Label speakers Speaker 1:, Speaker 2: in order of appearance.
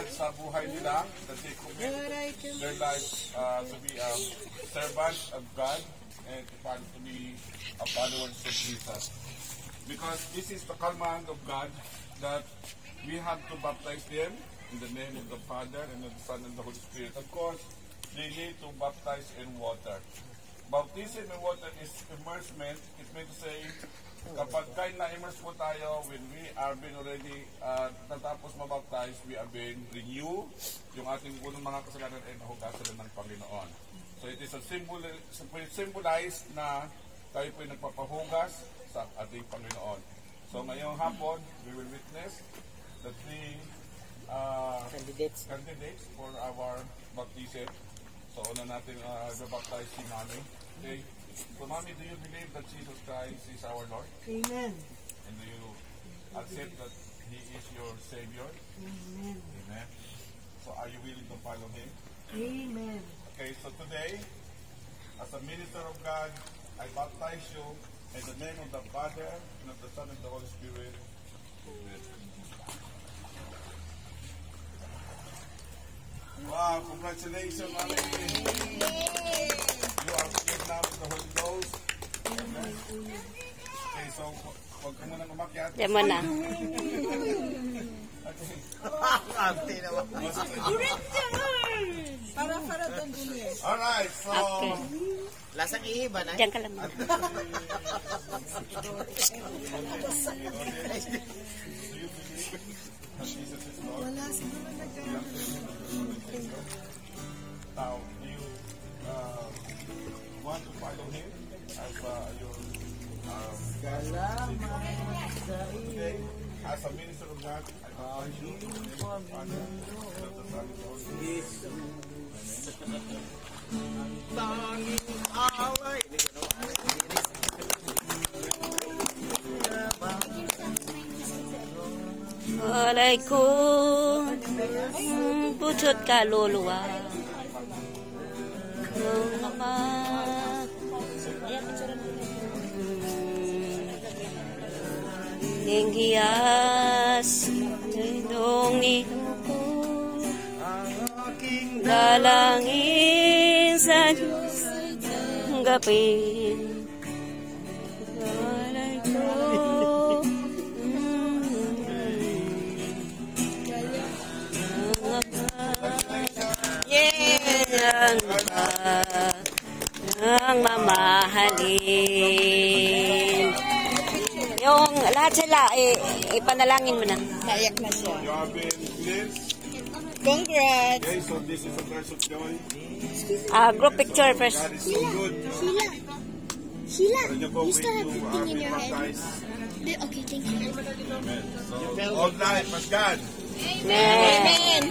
Speaker 1: God sa buhay nila, that they commit their lives to be a servant of God and to be a followers of Jesus. Because this is the command of God that we have to baptize them in the name of the Father and of the Son and the Holy Spirit. Of course, they need to baptize in water. Baptism in water is immersement. It means to say, kapag na-immerse po tayo, when we are being already natapos mabaptize, we are being renewed. Yung ating unang mga kasalanan ay nahugasan ng Panginoon. So it is a symbolize na tayo po ay nagpapahugas sa ating Panginoon. So ngayong hapon, we will witness the three candidates for our baptism. So una natin baptize si Mami. Okay. So Mami, do you believe that Jesus Christ is our Lord?
Speaker 2: Amen.
Speaker 1: And do you accept that He is your Savior?
Speaker 2: Amen.
Speaker 1: Amen. So are you willing to follow Him?
Speaker 2: Amen.
Speaker 1: Okay, so today, as a minister of God, I baptize you in the name of the Father, and of the Son, and the Holy Spirit. Amen. Wow, congratulations, Mami. You are filled now with the Holy Ghost. Amen. Okay, so, huwag ka munang umakyat.
Speaker 3: Diyan mo na.
Speaker 2: Para doon din.
Speaker 1: Alright, so...
Speaker 3: Okay.
Speaker 4: Lasang ihiba na.
Speaker 3: Diyan ka lang.
Speaker 2: Wala siguro
Speaker 1: Now, do you want to follow Him as your today, as a minister of God? I baptize you in the name of the Father, and of the Son, and the Holy Spirit.
Speaker 3: Walay ko putot kaluluwa ng ama Nenggiyas Nindong inuko Dalangin sa Diyos Gapin Walay ko ang mamahalin. Yung lahat sila, ipanalangin mo na.
Speaker 2: Kayak na siya.
Speaker 1: You have been blessed.
Speaker 2: Congrats!
Speaker 1: Okay, so this is a verse of joy.
Speaker 3: Group picture first.
Speaker 1: God is so good.
Speaker 5: Sheila,
Speaker 1: So you go
Speaker 5: you
Speaker 1: with
Speaker 5: still have
Speaker 1: to
Speaker 5: 15 in
Speaker 1: be
Speaker 5: your head.
Speaker 1: baptized.
Speaker 5: Okay, thank you.
Speaker 1: Amen. So, all life as God.
Speaker 3: Amen.
Speaker 2: Amen!